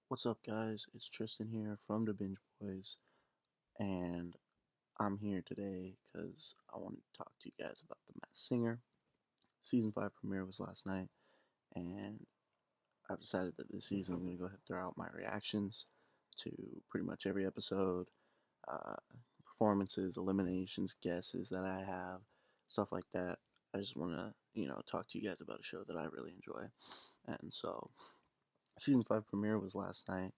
What's up, guys? It's Tristan here from the Binge Boys, and I'm here today because I want to talk to you guys about The Masked Singer. Season 5 premiere was last night, and I've decided that this season I'm going to go ahead and throw out my reactions to pretty much every episode, uh, performances, eliminations, guesses that I have, stuff like that. I just want to, talk to you guys about a show that I really enjoy. And so, Season 5 premiere was last night.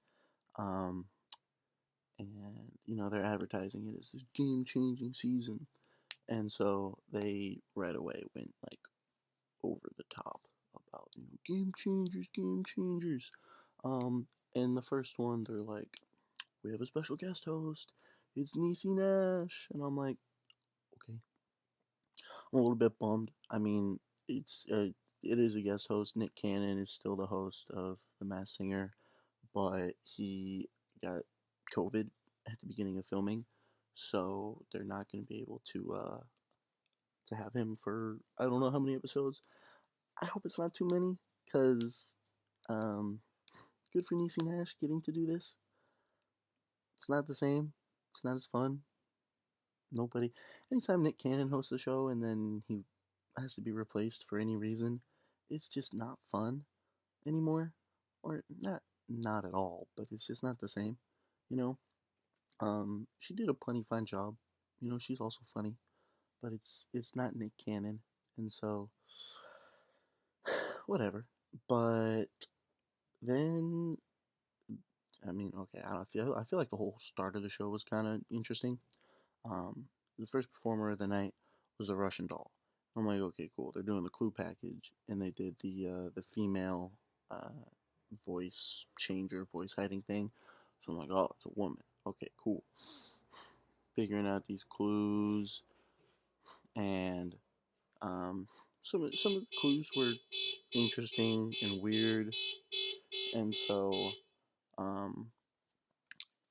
Um, and they're advertising it as this game-changing season, and so they right away went like over the top about game changers. Um, in the first one, they're like, we have a special guest host. It's Niecy Nash, and I'm like, okay. I'm a little bit bummed. I mean, it is a guest host. Nick Cannon is still the host of The Masked Singer, but he got COVID at the beginning of filming, so they're not going to be able to have him for I don't know how many episodes. I hope it's not too many, cause um, good for Niecy Nash getting to do this. It's not the same. It's not as fun. Nobody. Anytime Nick Cannon hosts a show and then he has to be replaced for any reason, it's just not fun anymore, or not at all. But it's just not the same, you know. She did a plenty fine job. She's also funny, but it's not Nick Cannon, and so whatever. But then, I mean, okay, I feel like the whole start of the show was kind of interesting. The first performer of the night was the Russian doll. I'm like, okay, cool. They're doing the clue package, and they did the female uh, voice changer, voice hiding thing. So I'm like, oh, it's a woman. Okay, cool. Figuring out these clues, and some of the clues were interesting and weird, and so um,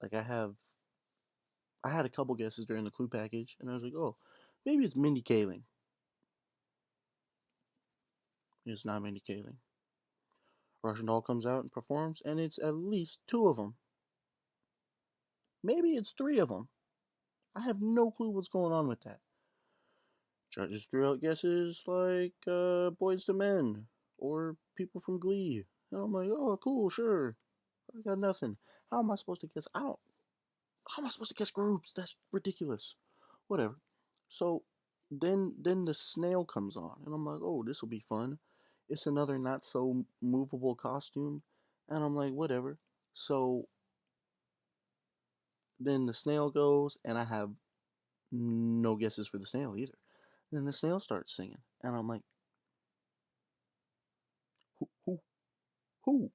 like I had a couple guesses during the clue package, and I was like, oh, maybe it's Mindy Kaling. It's not Mindy Kaling. Russian Doll comes out and performs, and it's at least two of them. Maybe it's three of them. I have no clue what's going on with that. Judges threw out guesses like Boys to Men or people from Glee. And I'm like, oh, cool, sure. I got nothing. How am I supposed to guess? I don't. How am I supposed to guess groups? That's ridiculous. Whatever. So then the snail comes on, and I'm like, oh, this will be fun. It's another not so movable costume, and I'm like, whatever. So then the snail goes, and I have no guesses for the snail either. Then the snail starts singing, and I'm like, who, who,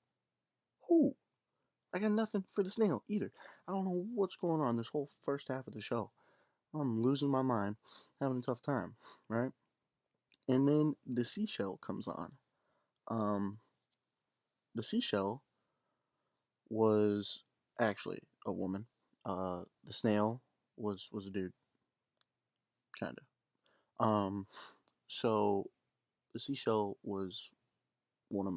who? I got nothing for the snail either. I don't know what's going on this whole first half of the show. I'm losing my mind, having a tough time, right? And then the seashell comes on. Um, the seashell was actually a woman. The snail was a dude, kind of. So the seashell one of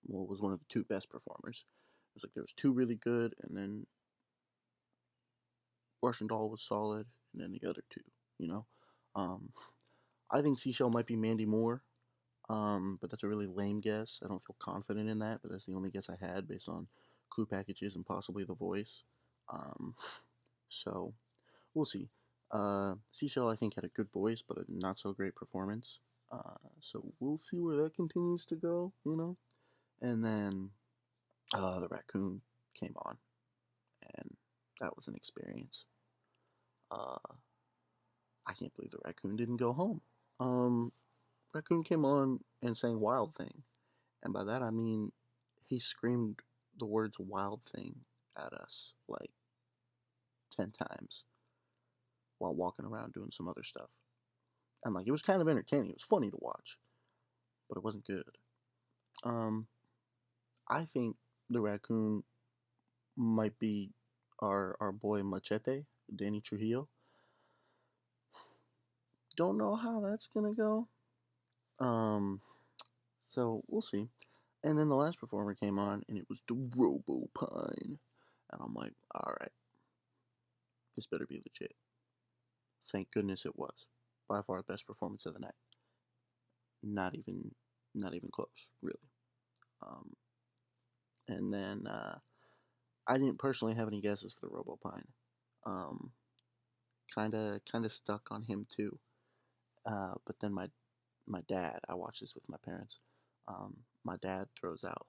was one of the two best performers. It was like there was two really good, and then Russian Doll was solid, and then the other two. You know, um, I think Seashell might be Mandy Moore, but that's a really lame guess. I don't feel confident in that, but that's the only guess I had based on clue packages and possibly the voice. Um, so we'll see. Seashell, I think, had a good voice, but a not so great performance. So we'll see where that continues to go, And then the raccoon came on, and that was an experience. Uh, I can't believe the raccoon didn't go home. Um, Raccoon came on and sang Wild Thing, and by that I mean he screamed the words Wild Thing at us like 10 times while walking around doing some other stuff. And like it was kind of entertaining. It was funny to watch, but it wasn't good. Um, I think the raccoon might be our boy Machete, Danny Trujillo. Don't know how that's gonna go. Um, so we'll see. And then the last performer came on, and it was the Robo Pine. And I'm like, all right, this better be legit. Thank goodness it was. By far the best performance of the night. Not even, not even close, really. Um, and then I didn't personally have any guesses for the Robo Pine. Kind of stuck on him too. But then my dad, I watched this with my parents. My dad throws out,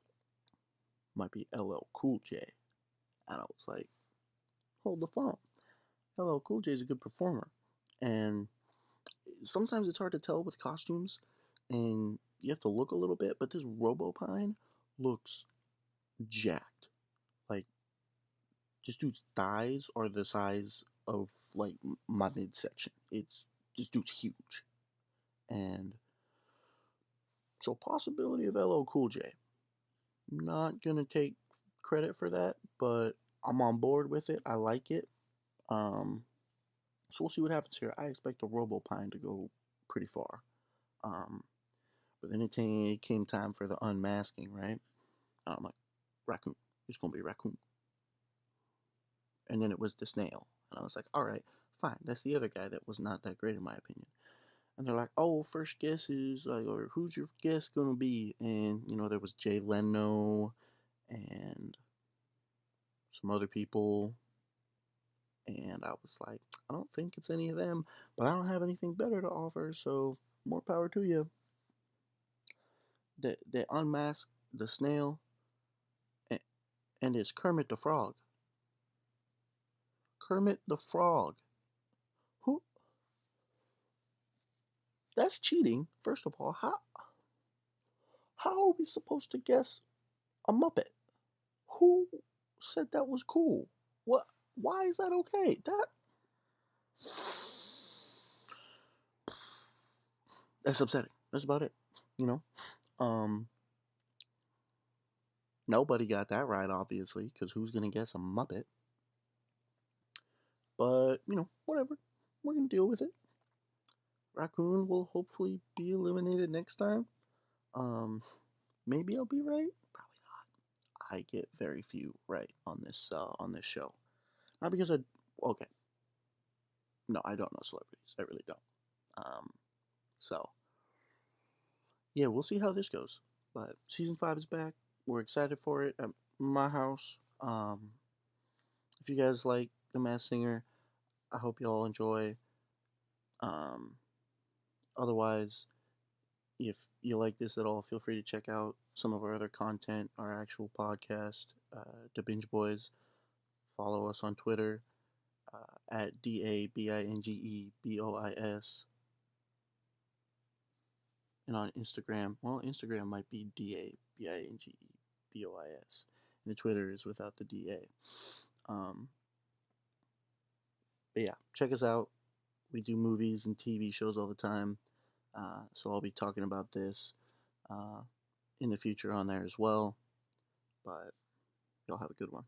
might be LL Cool J, and I was like, hold the phone. LL Cool J is a good performer, and sometimes it's hard to tell with costumes, and you have to look a little bit. But this Robopine looks jacked. Like, this dude's thighs are the size of like my midsection. It's this dude's huge, and so possibility of LL Cool J. Not gonna take credit for that, but I'm on board with it. I like it. Um, so we'll see what happens here. I expect the Robopine to go pretty far. Um, but then it came time for the unmasking, right? I'm like, raccoon. It's gonna be raccoon. And then it was the snail, and I was like, all right, fine. That's the other guy that was not that great in my opinion. And they're like, oh, first guess is like, or who's your guess gonna be? And there was Jay Leno and some other people, and I was like, I don't think it's any of them, but I don't have anything better to offer, so more power to you. They unmasked the snail, and it's Kermit the Frog. Kermit the Frog. Who? That's cheating. First of all, how are we supposed to guess a Muppet? Who said that was cool? What? Why is that okay? That's upsetting. That's about it. You know. Um. Nobody got that right, obviously, because who's gonna guess a Muppet? But whatever. We're gonna deal with it. Raccoon will hopefully be eliminated next time. Maybe I'll be right. Probably not. I get very few right on this show. Not because okay. No, I don't know celebrities. I really don't. Um, so yeah, we'll see how this goes. But season 5 is back. We're excited for it at my house. If you guys like The Masked Singer, I hope you all enjoy. Um, Otherwise, if you like this at all, feel free to check out some of our other content, our actual podcast, The Binge Boys. Follow us on Twitter at DABINGEBOIS. And on Instagram, well, Instagram might be DABINGEBOIS. And the Twitter is without the DA. But yeah, check us out. We do movies and TV shows all the time. So I'll be talking about this in the future on there as well. But y'all have a good one.